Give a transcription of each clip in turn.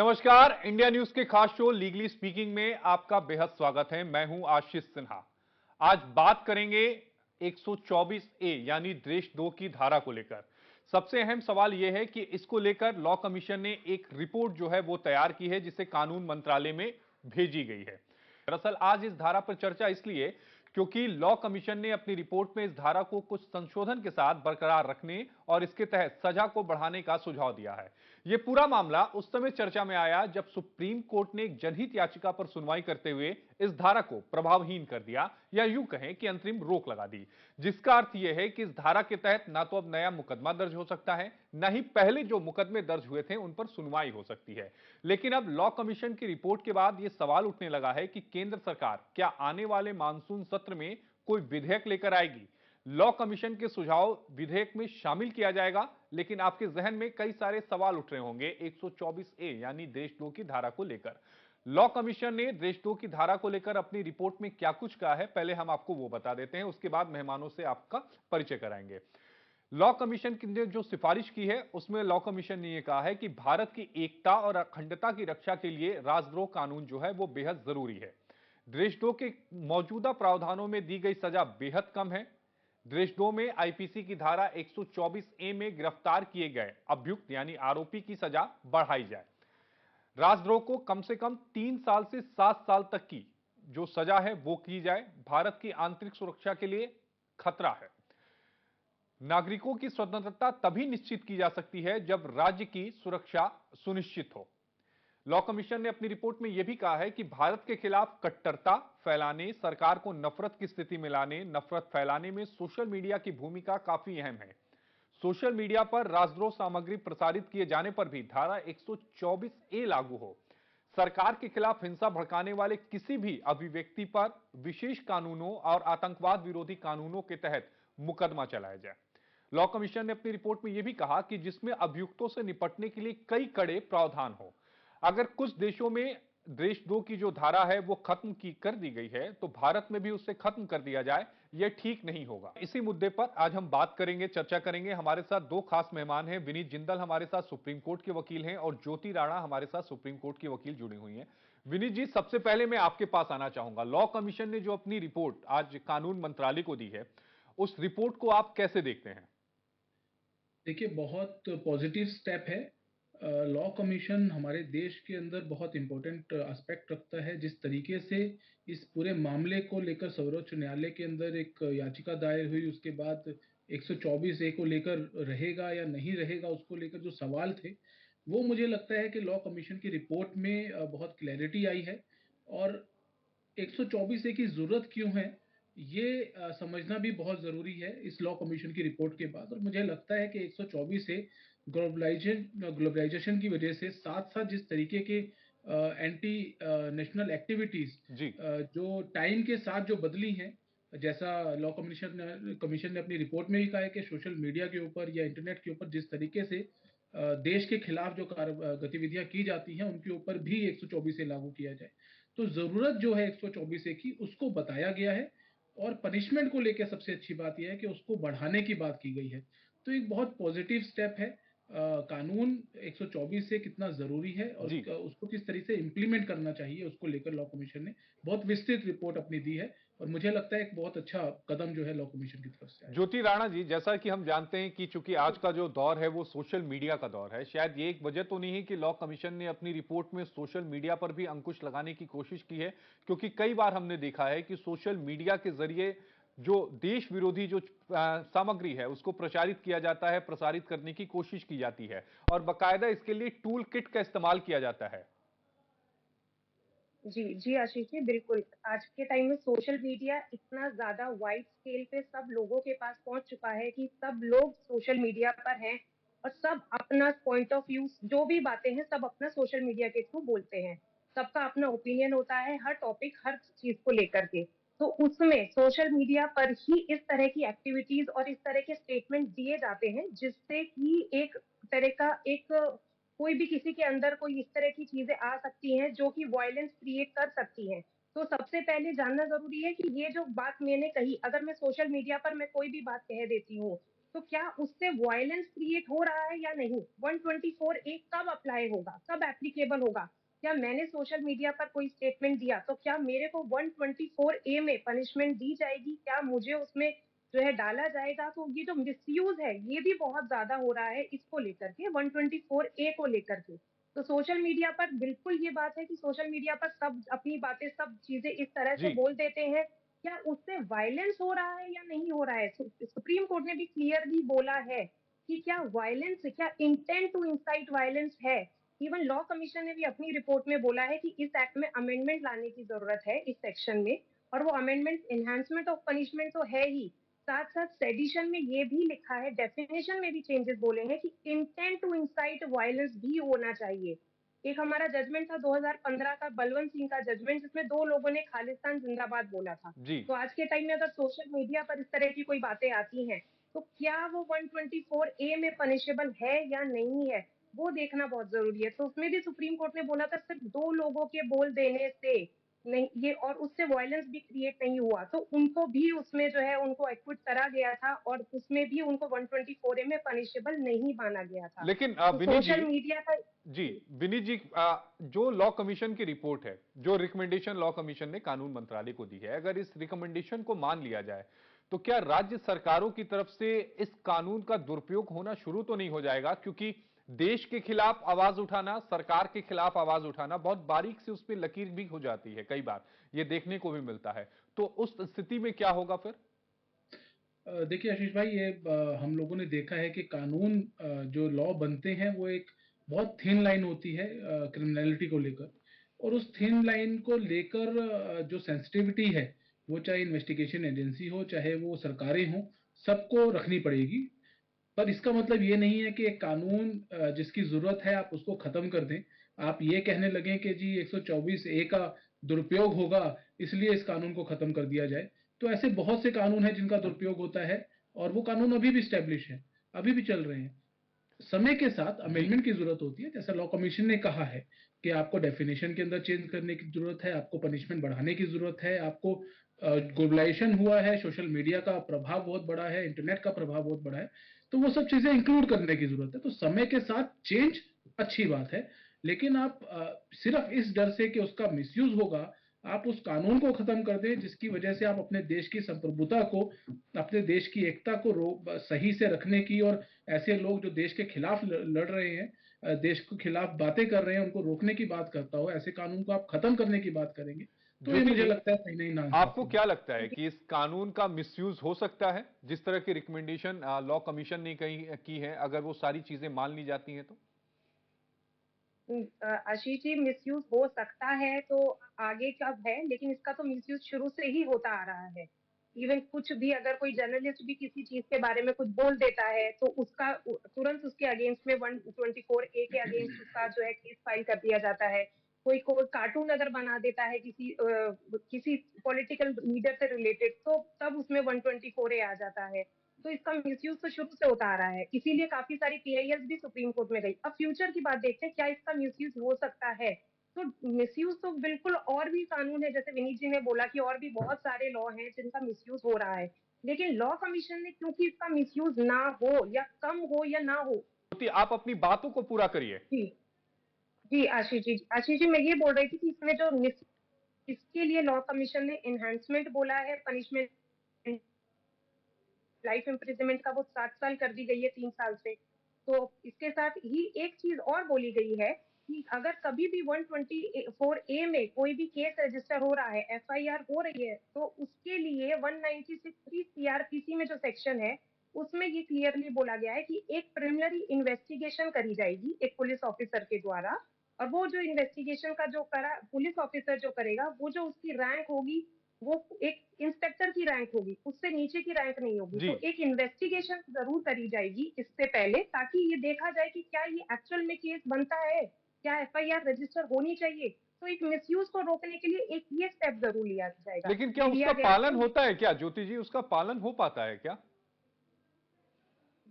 नमस्कार। India news के खास शो लीगली स्पीकिंग में आपका बेहद स्वागत है। मैं हूं आशीष सिन्हा। आज बात करेंगे 124 ए यानी देश 2 की धारा को लेकर। सबसे अहम सवाल यह है कि इसको लेकर लॉ कमीशन ने एक रिपोर्ट जो है वो तैयार की है, जिसे कानून मंत्रालय में भेजी गई है। दरअसल आज इस धारा पर चर्चा इसलिए क्योंकि लॉ कमीशन ने अपनी रिपोर्ट में इस धारा को कुछ संशोधन के साथ बरकरार रखने और इसके तहत सजा को बढ़ाने का सुझाव दिया है। यह पूरा मामला उस समय चर्चा में आया जब सुप्रीम कोर्ट ने एक जनहित याचिका पर सुनवाई करते हुए इस धारा को प्रभावहीन कर दिया, या यूं कहें कि अंतरिम रोक लगा दी, जिसका अर्थ यह है कि इस धारा के तहत ना तो अब नया मुकदमा दर्ज हो सकता है, ना ही पहले जो मुकदमे दर्ज हुए थे उन पर सुनवाई हो सकती है। लेकिन अब लॉ कमीशन की रिपोर्ट के बाद यह सवाल उठने लगा है कि केंद्र सरकार क्या आने वाले मानसून सत्र में कोई विधेयक लेकर आएगी। लॉ कमीशन के सुझाव विधेयक में शामिल किया जाएगा, लेकिन आपके जहन में कई सारे सवाल उठ रहे होंगे 124 ए यानी देश 2 की धारा को लेकर। लॉ कमीशन ने देश 2 की धारा को लेकर अपनी रिपोर्ट में क्या कुछ कहा है, पहले हम आपको वो बता देते हैं, उसके बाद मेहमानों से आपका परिचय कराएंगे। लॉ कमीशन ने जो सिफारिश की है उसमें लॉ कमीशन ने यह कहा है कि भारत की एकता और अखंडता की रक्षा के लिए राजद्रोह कानून जो है वो बेहद जरूरी है। देशद्रोह के मौजूदा प्रावधानों में दी गई सजा बेहद कम है। देशद्रोह में आईपीसी की धारा 124 ए में गिरफ्तार किए गए अभियुक्त यानी आरोपी की सजा बढ़ाई जाए। राजद्रोह को कम से कम 3 साल से 7 साल तक की जो सजा है वो की जाए। भारत की आंतरिक सुरक्षा के लिए खतरा है। नागरिकों की स्वतंत्रता तभी निश्चित की जा सकती है जब राज्य की सुरक्षा सुनिश्चित हो। लॉ कमीशन ने अपनी रिपोर्ट में यह भी कहा है कि भारत के खिलाफ कट्टरता फैलाने, सरकार को नफरत की स्थिति में लाने, नफरत फैलाने में सोशल मीडिया की भूमिका काफी अहम है। सोशल मीडिया पर राजद्रोह सामग्री प्रसारित किए जाने पर भी धारा 124 ए लागू हो। सरकार के खिलाफ हिंसा भड़काने वाले किसी भी अभिव्यक्ति पर विशेष कानूनों और आतंकवाद विरोधी कानूनों के तहत मुकदमा चलाया जाए। लॉ कमीशन ने अपनी रिपोर्ट में यह भी कहा कि जिसमें अभियुक्तों से निपटने के लिए कई कड़े प्रावधान हो। अगर कुछ देशों में देशद्रोह की जो धारा है वो खत्म की कर दी गई है, तो भारत में भी उसे खत्म कर दिया जाए, यह ठीक नहीं होगा। इसी मुद्दे पर आज हम बात करेंगे, चर्चा करेंगे। हमारे साथ दो खास मेहमान हैं। विनीत जिंदल हमारे साथ सुप्रीम कोर्ट के वकील हैं और ज्योति राणा हमारे साथ सुप्रीम कोर्ट की वकील जुड़ी हुई हैं। विनीत जी, सबसे पहले मैं आपके पास आना चाहूंगा। लॉ कमीशन ने जो अपनी रिपोर्ट आज कानून मंत्रालय को दी है, उस रिपोर्ट को आप कैसे देखते हैं? देखिए, बहुत पॉजिटिव स्टेप है। लॉ कमीशन हमारे देश के अंदर बहुत इंपॉर्टेंट एस्पेक्ट रखता है। जिस तरीके से इस पूरे मामले को लेकर सर्वोच्च न्यायालय के अंदर एक याचिका दायर हुई, उसके बाद 124 ए को लेकर रहेगा या नहीं रहेगा, उसको लेकर जो सवाल थे, वो मुझे लगता है कि लॉ कमीशन की रिपोर्ट में बहुत क्लैरिटी आई है। और 124 ए की ज़रूरत क्यों है, ये समझना भी बहुत ज़रूरी है इस लॉ कमीशन की रिपोर्ट के बाद। और मुझे लगता है कि 124 ए ग्लोबलाइजेशन की वजह से साथ-साथ जिस तरीके के एंटी नेशनल एक्टिविटीज़ जी। जो टाइम के साथ जो बदली हैं, जैसा लॉ कमीशन ने अपनी रिपोर्ट में भी कहा है कि सोशल मीडिया के ऊपर या इंटरनेट के ऊपर जिस तरीके से देश के खिलाफ जो गतिविधियाँ की जाती हैं, उनके ऊपर भी 124 ए लागू किया जाए। तो ज़रूरत जो है 124 ए की, उसको बताया गया है। और पनिशमेंट को लेके सबसे अच्छी बात ये है कि उसको बढ़ाने की बात की गई है। तो एक बहुत पॉजिटिव स्टेप है। कानून 124 से कितना ज़रूरी है और जी। उसको किस तरह से इम्प्लीमेंट करना चाहिए, उसको लेकर लॉ कमीशन ने बहुत विस्तृत रिपोर्ट अपनी दी है। और मुझे लगता है एक बहुत अच्छा कदम जो है लॉ कमीशन की तरफ से आया है। ज्योति राणा जी, जैसा कि हम जानते हैं कि चूंकि आज का जो दौर है वो सोशल मीडिया का दौर है, शायद ये एक वजह तो नहीं है कि लॉ कमीशन ने अपनी रिपोर्ट में सोशल मीडिया पर भी अंकुश लगाने की कोशिश की है, क्योंकि कई बार हमने देखा है कि सोशल मीडिया के जरिए जो देश विरोधी जो सामग्री है उसको प्रचारित किया जाता है, प्रसारित करने की कोशिश की जाती है और बाकायदा इसके लिए टूल किट का इस्तेमाल किया जाता है। जी, जी आशीष जी, बिल्कुल। आज के टाइम में सोशल मीडिया इतना ज़्यादा वाइड स्केल पे सब लोगों के पास पहुँच चुका है कि सब लोग सोशल मीडिया पर हैं और सब अपना पॉइंट ऑफ व्यू जो भी बातें हैं, सब अपना सोशल मीडिया के थ्रू बोलते हैं। सबका अपना ओपिनियन होता है हर टॉपिक, हर चीज़ को लेकर के। तो उसमें सोशल मीडिया पर ही इस तरह की एक्टिविटीज़ और इस तरह के स्टेटमेंट दिए जाते हैं, जिससे कि एक तरह का एक कोई भी किसी के अंदर कोई इस तरह की चीजें आ सकती हैं जो कि वायलेंस क्रिएट कर सकती हैं। तो सबसे पहले जानना ज़रूरी है कि ये जो बात मैंने कही, अगर मैं सोशल मीडिया पर मैं कोई भी बात कह देती हूँ, तो क्या उससे वायलेंस क्रिएट हो रहा है या नहीं? 124 ए कब अप्लाई होगा, कब एप्लीकेबल होगा? क्या मैंने सोशल मीडिया पर कोई स्टेटमेंट दिया तो क्या मेरे को 124 ए में पनिशमेंट दी जाएगी? क्या मुझे उसमें जो है डाला जाएगा? तो ये जो मिसयूज है ये भी बहुत ज्यादा हो रहा है इसको लेकर के, 124 ए को लेकर के। तो सोशल मीडिया पर बिल्कुल ये बात है कि सोशल मीडिया पर सब अपनी बातें, सब चीजें इस तरह से जी। बोल देते हैं। क्या उससे वायलेंस हो रहा है या नहीं हो रहा है? सुप्रीम कोर्ट ने भी क्लियरली बोला है कि क्या वायलेंस, क्या इंटेंट टू इंसाइट वायलेंस है। इवन लॉ कमीशन ने भी अपनी रिपोर्ट में बोला है कि इस एक्ट में अमेंडमेंट लाने की जरूरत है इस सेक्शन में। और वो अमेंडमेंट एनहांसमेंट ऑफ पनिशमेंट तो है ही, साथ साथ सेडिशन में ये भी लिखा है, डेफिनेशन में भी चेंजेस बोले हैं कि इंटेंट टू इंसाइट वायलेंस भी होना चाहिए। एक हमारा जजमेंट था 2015 का, बलवंत सिंह का जजमेंट, जिसमें 2 लोगों ने खालिस्तान जिंदाबाद बोला था। जी। तो आज के टाइम में अगर सोशल मीडिया पर इस तरह की कोई बातें आती हैं, तो क्या वो 124 ए में पनिशेबल है या नहीं है, वो देखना बहुत जरूरी है। तो उसमें भी सुप्रीम कोर्ट ने बोला था सिर्फ 2 लोगों के बोल देने से नहीं ये, और उससे वायलेंस भी क्रिएट नहीं हुआ, तो उनको भी उसमें जो है उनको एक्विट करा गया था, और उसमें भी उनको 124 ए में पनिशेबल नहीं माना गया था। लेकिन तो विनीत जी, सोशल मीडिया का जी, विनीत जी, जो लॉ कमीशन की रिपोर्ट है, जो रिकमेंडेशन लॉ कमीशन ने कानून मंत्रालय को दी है, अगर इस रिकमेंडेशन को मान लिया जाए तो क्या राज्य सरकारों की तरफ से इस कानून का दुरुपयोग होना शुरू तो नहीं हो जाएगा? क्योंकि देश के खिलाफ आवाज उठाना, सरकार के खिलाफ आवाज उठाना बहुत बारीक से उस पर लकीर भी हो जाती है, कई बार ये देखने को भी मिलता है। तो उस स्थिति में क्या होगा फिर? देखिए आशीष भाई, ये हम लोगों ने देखा है कि कानून जो लॉ बनते हैं वो एक बहुत थिन लाइन होती है क्रिमिनलिटी को लेकर। और उस थिन लाइन को लेकर जो सेंसिटिविटी है, वो चाहे इन्वेस्टिगेशन एजेंसी हो चाहे वो सरकारें हों, सबको रखनी पड़ेगी। पर इसका मतलब ये नहीं है कि एक कानून जिसकी जरूरत है आप उसको खत्म कर दें। आप ये कहने लगे कि जी 124 ए का दुरुपयोग होगा इसलिए इस कानून को खत्म कर दिया जाए। तो ऐसे बहुत से कानून हैं जिनका दुरुपयोग होता है, और वो कानून अभी भी स्टैब्लिश है, अभी भी चल रहे हैं। समय के साथ जी। अमेंडमेंट की जरूरत होती है, जैसा लॉ कमीशन ने कहा है कि आपको डेफिनेशन के अंदर चेंज करने की जरूरत है, आपको पनिशमेंट बढ़ाने की जरूरत है, आपको ग्लोबलाइजेशन हुआ है, सोशल मीडिया का प्रभाव बहुत बड़ा है, इंटरनेट का प्रभाव बहुत बड़ा है, तो वो सब चीजें इंक्लूड करने की जरूरत है। तो समय के साथ चेंज अच्छी बात है, लेकिन आप सिर्फ इस डर से कि उसका मिसयूज होगा, आप उस कानून को खत्म कर दें जिसकी वजह से आप अपने देश की संप्रभुता को, अपने देश की एकता को सही से रखने की, और ऐसे लोग जो देश के खिलाफ लड़ रहे हैं, देश के खिलाफ बातें कर रहे हैं, उनको रोकने की बात करता हो, ऐसे कानून को आप खत्म करने की बात करेंगे, तो ये ज्योति मुझे जी, लगता है कहीं नहीं आपको नाइंसाफी है। क्या लगता है कि इस कानून का मिसयूज हो सकता है, जिस तरह की रिकमेंडेशन लॉ कमीशन ने कही की है, अगर वो सारी चीजें मान ली जाती हैं तो? आशीष जी, मिसयूज हो सकता है तो आगे कब है, लेकिन इसका तो मिसयूज शुरू से ही होता आ रहा है। इवन कुछ भी अगर कोई जर्नलिस्ट भी किसी चीज के बारे में कुछ बोल देता है तो उसका तुरंत उसके अगेंस्ट में 124 ए के अगेंस्ट उसका जो है केस फाइल कर दिया जाता है। कोई कोई कार्टून अगर बना देता है किसी पॉलिटिकल लीडर से रिलेटेड, तो तब उसमें 124 ए आ जाता है। तो इसका मिसयूज तो शुरू से होता आ रहा है, इसीलिए काफी सारी पीआईएल भी सुप्रीम कोर्ट में गई। अब फ्यूचर की बात देखते हैं, क्या इसका मिसयूज हो सकता है? तो मिसयूज तो बिल्कुल और भी कानून है, जैसे विनीत जी ने बोला कि और भी बहुत सारे लॉ हैं जिनका मिसयूज हो रहा है। लेकिन लॉ कमीशन ने, क्योंकि इसका मिसयूज ना हो या कम हो या ना हो। ज्योति, आप अपनी बातों को पूरा करिए। जी, जी आशीष जी, मैं ये बोल रही थी कि इसमें जो इसके लिए लॉ कमीशन ने एनहांसमेंट बोला है, पनिशमेंट लाइफ इम्प्रिजनमेंट का, वो 7 साल कर दी गई है 3 साल से। तो इसके साथ ही एक चीज और बोली गई है कि अगर कभी भी 124 ए में कोई भी केस रजिस्टर हो रहा है, एफआईआर हो रही है, तो उसके लिए 196(3) सीआरपीसी में जो सेक्शन है, उसमें ये क्लियरली बोला गया है कि एक प्रिलिमिनरी इन्वेस्टिगेशन करी जाएगी एक पुलिस ऑफिसर के द्वारा। और वो जो इन्वेस्टिगेशन का जो करा पुलिस ऑफिसर जो करेगा, वो जो उसकी रैंक होगी, वो एक इंस्पेक्टर की रैंक होगी, उससे नीचे की रैंक नहीं होगी। जी। तो एक इन्वेस्टिगेशन जरूर करी जाएगी इससे पहले, ताकि ये देखा जाए कि क्या ये एक्चुअल में केस बनता है, क्या एफआईआर रजिस्टर होनी चाहिए। तो एक मिसयूज को रोकने के लिए एक ये स्टेप जरूर लिया जाएगा, लेकिन क्या ये उसका लिया गया पालन है। होता है क्या ज्योति जी? उसका पालन हो पाता है क्या?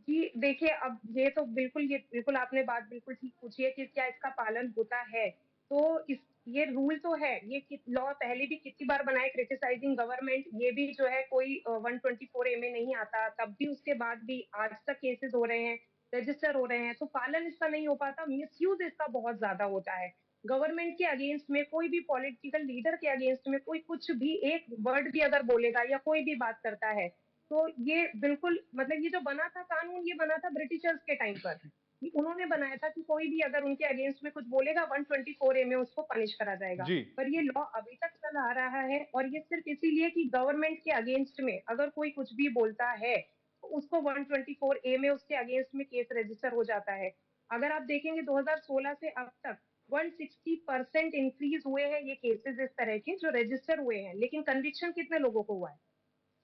जी देखिए, अब ये बिल्कुल आपने बात बिल्कुल ठीक पूछी है कि क्या इसका पालन होता है। तो इस ये रूल तो है, ये लॉ पहले भी कितनी बार बनाए, क्रिटिसाइजिंग गवर्नमेंट, ये भी जो है कोई 124 ए में नहीं आता, तब भी उसके बाद भी आज तक केसेस हो रहे हैं, रजिस्टर हो रहे हैं, तो पालन इसका नहीं हो पाता, मिसयूज इसका बहुत ज्यादा होता है। गवर्नमेंट के अगेंस्ट में, कोई भी पॉलिटिकल लीडर के अगेंस्ट में कोई कुछ भी एक वर्ड भी अगर बोलेगा या कोई भी बात करता है, तो ये बिल्कुल मतलब ये जो बना था कानून, ये बना था ब्रिटिशर्स के टाइम पर, उन्होंने बनाया था कि कोई भी अगर उनके अगेंस्ट में कुछ बोलेगा 124 ए में उसको पनिश करा जाएगा। जी। पर ये लॉ अभी तक चल आ रहा है, और ये सिर्फ इसीलिए कि गवर्नमेंट के अगेंस्ट में अगर कोई कुछ भी बोलता है तो उसको 124 ए में उसके अगेंस्ट में केस रजिस्टर हो जाता है। अगर आप देखेंगे 2016 से अब तक 160% इंक्रीज हुए हैं ये केसेस इस तरह के जो रजिस्टर हुए हैं, लेकिन कन्विक्शन कितने लोगों को हुआ है?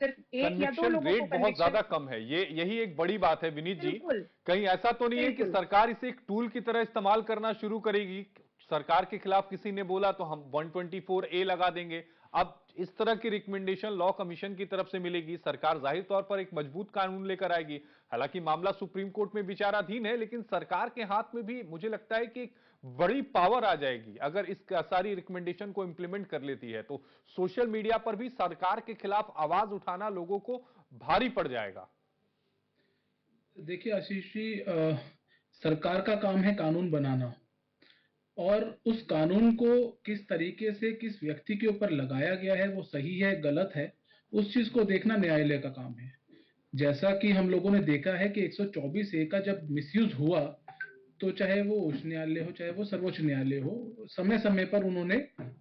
सिर्फ एक या दो कन्विक्शन लोगों को रेट बहुत कन्विक्शन। ज्यादा कम है, ये यही एक बड़ी बात है विनीत जी। बिल्कुल। कहीं ऐसा तो नहीं है कि बिल्कुल। सरकार इसे एक टूल की तरह इस्तेमाल करना शुरू करेगी, सरकार के खिलाफ किसी ने बोला तो हम 124 ए लगा देंगे। अब इस तरह की रिकमेंडेशन लॉ कमीशन की तरफ से मिलेगी, सरकार जाहिर तौर पर एक मजबूत कानून लेकर आएगी। हालांकि मामला सुप्रीम कोर्ट में विचाराधीन है, लेकिन सरकार के हाथ में भी मुझे लगता है कि एक बड़ी पावर आ जाएगी अगर इस सारी रिकमेंडेशन को इंप्लीमेंट कर लेती है तो। सोशल मीडिया पर भी सरकार के खिलाफ आवाज उठाना लोगों को भारी पड़ जाएगा। देखिए आशीष जी, सरकार का काम है कानून बनाना, और उस कानून को किस तरीके से किस व्यक्ति के ऊपर लगाया गया है, वो सही है गलत है, उस चीज को देखना न्यायालय का काम है। जैसा कि हम लोगों ने देखा है कि 124 ए का जब मिसयूज हुआ, तो चाहे वो उच्च न्यायालय हो चाहे वो सर्वोच्च न्यायालय हो, समय समय पर उन्होंने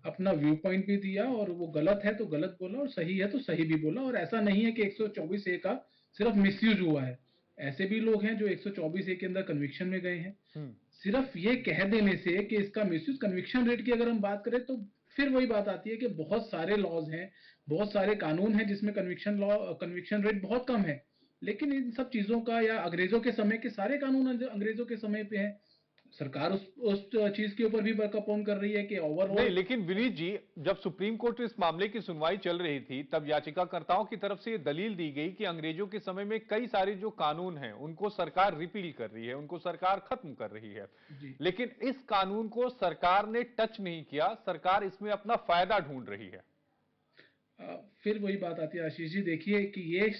अपना व्यू पॉइंट भी दिया, और वो गलत है तो गलत बोला और सही है तो सही भी बोला। और ऐसा नहीं है कि 124 ए का सिर्फ मिसयूज हुआ है, ऐसे भी लोग हैं जो 124 ए के अंदर कन्विक्शन में गए हैं। सिर्फ ये कह देने से कि इसका मिसयूज, कन्विक्शन रेट की अगर हम बात करें तो फिर वही बात आती है कि बहुत सारे लॉज हैं, बहुत सारे कानून हैं जिसमें कन्विक्शन रेट बहुत कम है, लेकिन इन सब चीजों का, या अंग्रेजों के समय के सारे कानून अंग्रेजों के समय पे हैं, सरकार उस चीज के ऊपर भी वर्कअप ऑन कर रही है कि नहीं, ओवरऑल। लेकिन विनीत जी, जब सुप्रीम कोर्ट में इस मामले की सुनवाई चल रही थी तब याचिकाकर्ताओं की तरफ से यह दलील दी गई कि अंग्रेजों के समय में कई सारे जो कानून हैं उनको सरकार रिपील कर रही है, उनको सरकार खत्म कर रही है। जी। लेकिन इस कानून को सरकार ने टच नहीं किया, सरकार इसमें अपना फायदा ढूंढ रही है। फिर वही बात आती है आशीष जी, देखिए कि ये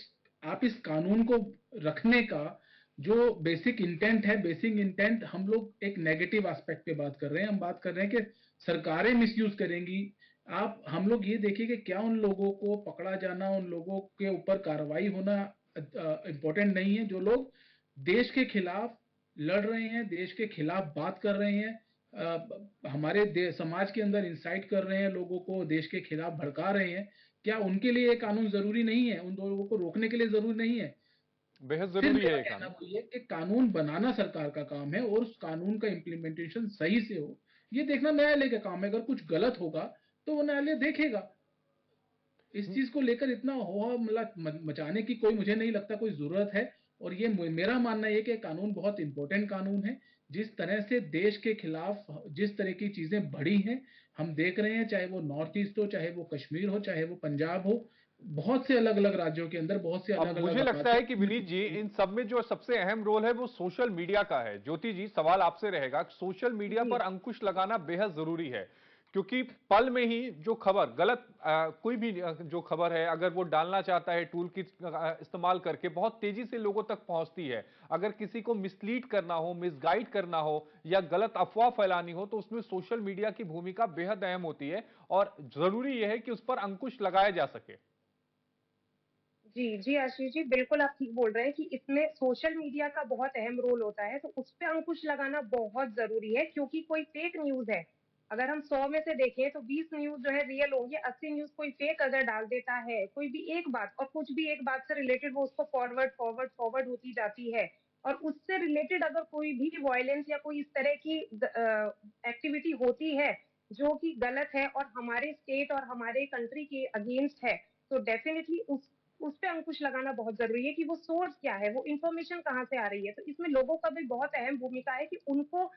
आप इस कानून को रखने का जो बेसिक इंटेंट है, बेसिक इंटेंट हम लोग एक नेगेटिव एस्पेक्ट पे बात कर रहे हैं। हम बात कर रहे हैं कि सरकारें मिसयूज करेंगी। आप हम लोग ये देखिए कि क्या उन लोगों को पकड़ा जाना, उन लोगों के ऊपर कार्रवाई होना इंपॉर्टेंट नहीं है जो लोग देश के खिलाफ लड़ रहे हैं, देश के खिलाफ बात कर रहे हैं, हमारे समाज के अंदर इंसाइट कर रहे हैं, लोगों को देश के खिलाफ भड़का रहे हैं। क्या उनके लिए ये कानून जरूरी नहीं है? उन लोगों को रोकने के लिए जरूरी नहीं है? बेहद फिर जरूरी है मेरा ये कहना कानून। वही है कि कानून बनाना सरकार का काम है, और उस कानून का इम्प्लीमेंटेशन सही से हो, ये देखना न्यायालय का काम है। अगर कुछ गलत होगा तो वो न्यायालय देखेगा। इस चीज को लेकर इतना हो मतलब मचाने की कोई, मुझे नहीं लगता कोई जरूरत है। और ये मेरा मानना है कि कानून बहुत इंपॉर्टेंट कानून है। जिस तरह से देश के खिलाफ जिस तरह की चीजें बढ़ी हैं, हम देख रहे हैं, चाहे वो नॉर्थ ईस्ट हो, चाहे वो कश्मीर हो, चाहे वो पंजाब हो, बहुत से अलग अलग राज्यों के अंदर बहुत से अलग अब अलग मुझे लगता है कि विनीत जी, अपराधियों। इन सब में जो सबसे अहम रोल है वो सोशल मीडिया का है। ज्योति जी, सवाल आपसे रहेगा कि सोशल मीडिया जी। पर अंकुश लगाना बेहद जरूरी है, क्योंकि पल में ही जो खबर गलत कोई भी जो खबर है अगर वो डालना चाहता है टूल की इस्तेमाल करके, बहुत तेजी से लोगों तक पहुंचती है। अगर किसी को मिसलीड करना हो, मिसगाइड करना हो या गलत अफवाह फैलानी हो तो उसमें सोशल मीडिया की भूमिका बेहद अहम होती है, और जरूरी यह है कि उस पर अंकुश लगाया जा सके। जी, जी, आशीष जी, बिल्कुल आप ठीक बोल रहे हैं कि इसमें सोशल मीडिया का बहुत अहम रोल होता है, तो उस पे अंकुश लगाना बहुत ज़रूरी है, क्योंकि कोई फेक न्यूज़ है, अगर हम 100 में से देखें तो 20 न्यूज़ जो है रियल होंगी, 80 न्यूज़ कोई फेक अगर डाल देता है, कोई भी एक बात, और कुछ भी एक बात से रिलेटेड वो उसको फॉरवर्ड, फॉरवर्ड, फॉरवर्ड होती जाती है, और उससे रिलेटेड अगर कोई भी वॉयलेंस या कोई इस तरह की एक्टिविटी होती है, जो कि गलत है और हमारे स्टेट और हमारे कंट्री के अगेंस्ट है, तो डेफिनिटली उस पे अंकुश लगाना बहुत ज़रूरी है कि वो सोर्स क्या है, वो इन्फॉर्मेशन कहाँ से आ रही है। तो इसमें लोगों का भी बहुत अहम भूमिका है कि उनको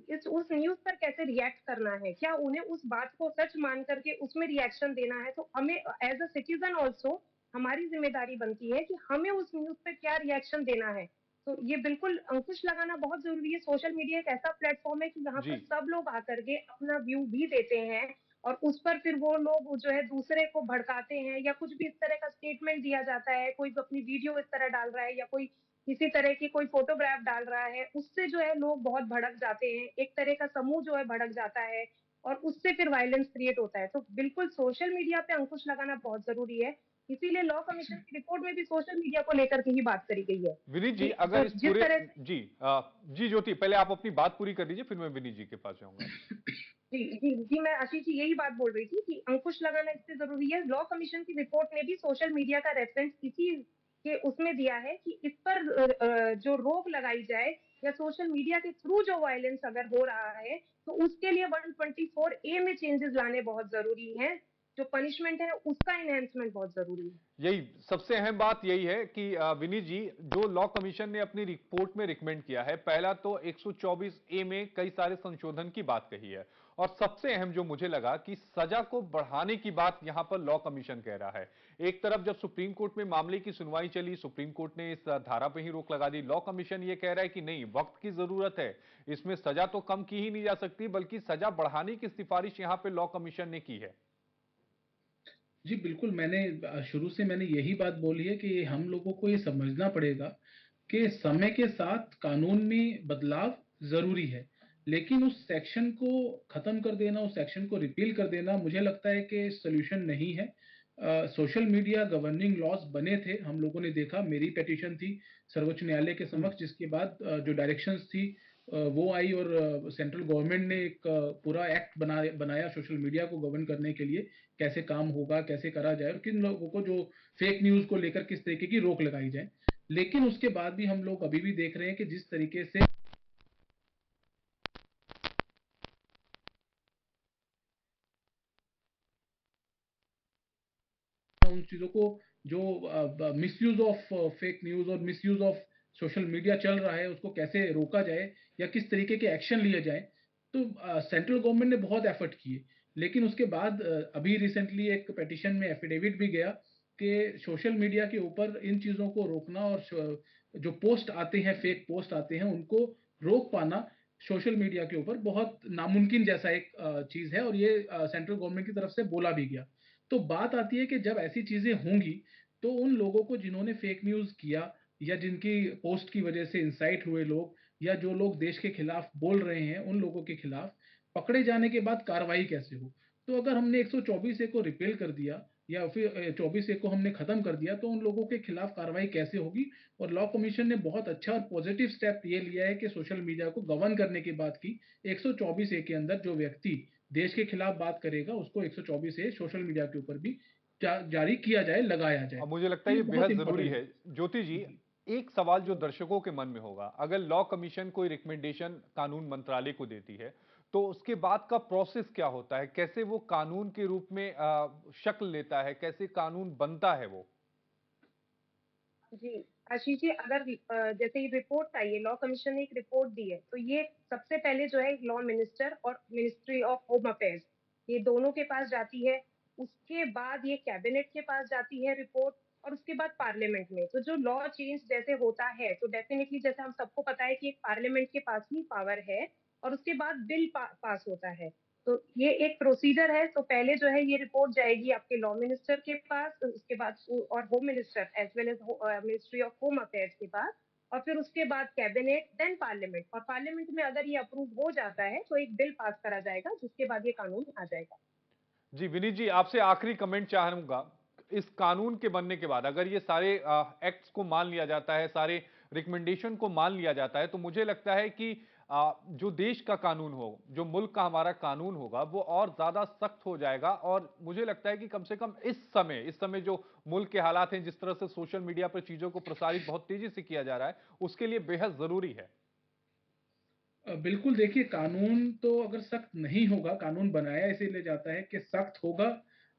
इस उस न्यूज़ पर कैसे रिएक्ट करना है। क्या उन्हें उस बात को सच मान कर के उसमें रिएक्शन देना है? तो हमें एज़ अ सिटिज़न ऑल्सो हमारी ज़िम्मेदारी बनती है कि हमें उस न्यूज़ पे क्या रिएक्शन देना है। तो ये बिल्कुल अंकुश लगाना बहुत ज़रूरी है। सोशल मीडिया एक ऐसा प्लेटफ़ॉर्म है कि यहाँ जी। पर सब लोग आकर के अपना व्यू भी देते हैं और उस पर फिर वो लोग जो है दूसरे को भड़काते हैं या कुछ भी इस तरह का स्टेटमेंट दिया जाता है, कोई अपनी वीडियो इस तरह डाल रहा है या कोई किसी तरह की कोई फ़ोटोग्राफ डाल रहा है, उससे जो है लोग बहुत भड़क जाते हैं। एक तरह का समूह जो है भड़क जाता है और उससे फिर वायलेंस क्रिएट होता है। तो बिल्कुल सोशल मीडिया पे अंकुश लगाना बहुत ज़रूरी है। इसीलिए लॉ कमीशन की रिपोर्ट में भी सोशल मीडिया को लेकर के ही बात करी गई है। विनीत जी, कि जो अगर इस जिस पूरे तरह से जी जी ज्योति, पहले आप अपनी बात पूरी कर लीजिए, फिर मैं विनीत जी के पास जाऊंगा। जी, मैं आशीष जी यही बात बोल रही थी कि अंकुश लगाना इससे ज़रूरी है। लॉ कमीशन की रिपोर्ट ने भी सोशल मीडिया का रेफरेंस इसी के उसमें दिया है कि इस पर जो रोक लगाई जाए या सोशल मीडिया के थ्रू जो वायलेंस अगर हो रहा है, तो उसके लिए 124 ए में चेंजेस लाने बहुत ज़रूरी हैं। जो पनिशमेंट है उसका एनहांसमेंट बहुत ज़रूरी है। यही सबसे अहम बात यही है कि विनीत जी, जो लॉ कमीशन ने अपनी रिपोर्ट में रिकमेंड किया है, पहला तो 124 ए में कई सारे संशोधन की बात कही है और सबसे अहम जो मुझे लगा कि सजा को बढ़ाने की बात यहां पर लॉ कमीशन कह रहा है। एक तरफ जब सुप्रीम कोर्ट में मामले की सुनवाई चली, सुप्रीम कोर्ट ने इस धारा पर ही रोक लगा दी। लॉ कमीशन ये कह रहा है कि नहीं, वक्त की जरूरत है, इसमें सजा तो कम की ही नहीं जा सकती बल्कि सजा बढ़ाने की सिफारिश यहां पर लॉ कमीशन ने की है। जी, बिल्कुल, मैंने शुरू से मैंने यही बात बोली है कि हम लोगों को ये समझना पड़ेगा कि समय के साथ कानून में बदलाव ज़रूरी है। लेकिन उस सेक्शन को ख़त्म कर देना, उस सेक्शन को रिपील कर देना, मुझे लगता है कि सॉल्यूशन नहीं है। सोशल मीडिया गवर्निंग लॉज़ बने थे, हम लोगों ने देखा, मेरी पिटीशन थी सर्वोच्च न्यायालय के समक्ष, जिसके बाद जो डायरेक्शंस थी वो आई और सेंट्रल गवर्नमेंट ने एक पूरा एक्ट बनाया सोशल मीडिया को गवर्न करने के लिए, कैसे काम होगा, कैसे करा जाए और किन लोगों को जो फेक न्यूज़ को लेकर किस तरीके की रोक लगाई जाए। लेकिन उसके बाद भी हम लोग अभी भी देख रहे हैं कि जिस तरीके से उन चीज़ों को जो मिसयूज़ ऑफ फेक न्यूज़ और मिसयूज़ ऑफ सोशल मीडिया चल रहा है, उसको कैसे रोका जाए या किस तरीके के एक्शन लिए जाएँ। तो सेंट्रल गवर्नमेंट ने बहुत एफर्ट किए, लेकिन उसके बाद अभी रिसेंटली एक पिटीशन में एफिडेविट भी गया कि सोशल मीडिया के ऊपर इन चीज़ों को रोकना और जो पोस्ट आते हैं, फेक पोस्ट आते हैं, उनको रोक पाना सोशल मीडिया के ऊपर बहुत नामुमकिन जैसा एक चीज़ है और ये सेंट्रल गवर्नमेंट की तरफ से बोला भी गया। तो बात आती है कि जब ऐसी चीज़ें होंगी, तो उन लोगों को जिन्होंने फेक न्यूज़ किया या जिनकी पोस्ट की वजह से इंसाइट हुए लोग या जो लोग देश के खिलाफ बोल रहे हैं, उन लोगों के खिलाफ पकड़े जाने के बाद कार्रवाई कैसे हो? तो अगर हमने 124 ए को रिपेल कर दिया या फिर 24 ए को हमने खत्म कर दिया, तो उन लोगों के खिलाफ कार्रवाई कैसे होगी? और लॉ कमीशन ने बहुत अच्छा और पॉजिटिव स्टेप ये लिया है कि सोशल मीडिया को गवर्न करने की बात की। 124 ए के अंदर जो व्यक्ति देश के खिलाफ बात करेगा, उसको 124 ए सोशल मीडिया के ऊपर भी जारी किया जाए, लगाया जाए। अब मुझे लगता तो है ये ये बहुत बेहद जरूरी इंपॉर्टेंट है। है। ज्योति जी, जी। एक सवाल जो दर्शकों के मन में होगा, अगर लॉ कमीशन कोई रिकमेंडेशन कानून मंत्रालय को देती है, तो उसके बाद का प्रोसेस क्या होता है? कैसे वो कानून के रूप में शक्ल लेता है? कैसे कानून बनता है वो? जी, आशीष जी अगर जैसे ये रिपोर्ट आई है, लॉ कमीशन ने एक रिपोर्ट दी है, तो ये सबसे पहले जो है लॉ मिनिस्टर और मिनिस्ट्री ऑफ होम अफेयर्स, ये दोनों के पास जाती है। उसके बाद ये कैबिनेट के पास जाती है रिपोर्ट और उसके बाद पार्लियामेंट में। तो जो लॉ चेंज जैसे होता है, तो डेफिनिटली जैसे हम सबको पता है कि एक पार्लियामेंट के पास ही पावर है और उसके बाद बिल पास होता है। तो ये एक प्रोसीजर है, तो पहले जो है ये रिपोर्ट जाएगी आपके लॉ मिनिस्टर के पास, उसके बाद और home minister as well as ministry of home affairs के पास और फिर उसके बाद कैबिनेट देन पार्लियामेंट और पार्लियामेंट में अगर ये अप्रूव हो जाता है तो एक बिल पास करा जाएगा जिसके बाद ये कानून आ जाएगा। जी विनीत जी, आपसे आखिरी कमेंट चाहूंगा। इस कानून के बनने के बाद अगर ये सारे एक्ट्स को मान लिया जाता है, सारे रिकमेंडेशन को मान लिया जाता है, तो मुझे लगता है कि जो देश का कानून हो, जो मुल्क का हमारा कानून होगा, वो और ज्यादा सख्त हो जाएगा। और मुझे लगता है कि कम से कम इस समय जो मुल्क के हालात हैं, जिस तरह से सोशल मीडिया पर चीजों को प्रसारित बहुत तेजी से किया जा रहा है, उसके लिए बेहद जरूरी है। बिल्कुल देखिए, कानून तो अगर सख्त नहीं होगा, कानून बनाया इसीलिए जाता है कि सख्त होगा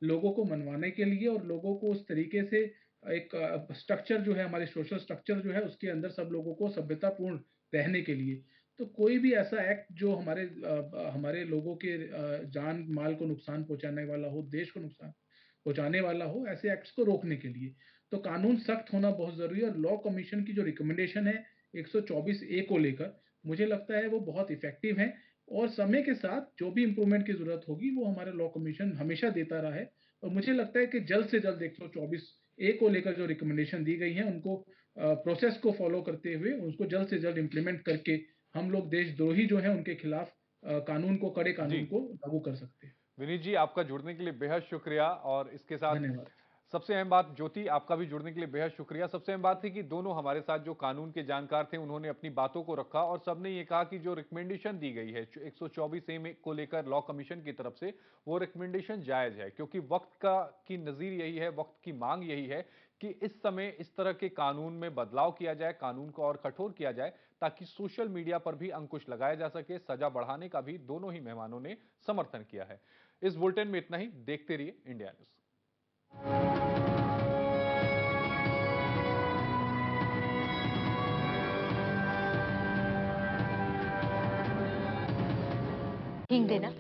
लोगों को मनवाने के लिए और लोगों को उस तरीके से एक स्ट्रक्चर जो है, हमारे सोशल स्ट्रक्चर जो है, उसके अंदर सब लोगों को सभ्यतापूर्ण रहने के लिए। तो कोई भी ऐसा एक्ट जो हमारे लोगों के जान माल को नुकसान पहुंचाने वाला हो, देश को नुकसान पहुंचाने वाला हो, ऐसे एक्ट्स को रोकने के लिए तो कानून सख्त होना बहुत जरूरी है। और लॉ कमीशन की जो रिकमेंडेशन है, 124 ए को लेकर मुझे लगता है वो बहुत इफ़ेक्टिव हैं और समय के साथ जो भी इम्प्रूवमेंट की ज़रूरत होगी वो हमारा लॉ कमीशन हमेशा देता रहा है और मुझे लगता है कि जल्द से जल्द 124 ए को लेकर जो रिकमेंडेशन दी गई हैं उनको प्रोसेस को फ़ॉलो करते हुए उसको जल्द से जल्द इम्प्लीमेंट करके हम लोग देशद्रोही जो हैं उनके खिलाफ कड़े जी। कानून को लागू कर सकते हैं। विनीत जी, आपका जुड़ने के लिए बेहद शुक्रिया और इसके साथ धन्यवाद। सबसे अहम बात ज्योति, आपका भी जुड़ने के लिए बेहद शुक्रिया। सबसे अहम बात थी कि दोनों हमारे साथ जो कानून के जानकार थे, उन्होंने अपनी बातों को रखा और सबने ये कहा कि जो रिकमेंडेशन दी गई है 124 ए में को लेकर लॉ कमीशन की तरफ से, वो रिकमेंडेशन जायज है क्योंकि वक्त का की नज़ीर यही है, वक्त की मांग यही है कि इस समय इस तरह के कानून में बदलाव किया जाए, कानून को और कठोर किया जाए ताकि सोशल मीडिया पर भी अंकुश लगाया जा सके। सजा बढ़ाने का भी दोनों ही मेहमानों ने समर्थन किया है। इस बुलेटिन में इतना ही। देखते रहिए इंडिया न्यूज। हींग देना।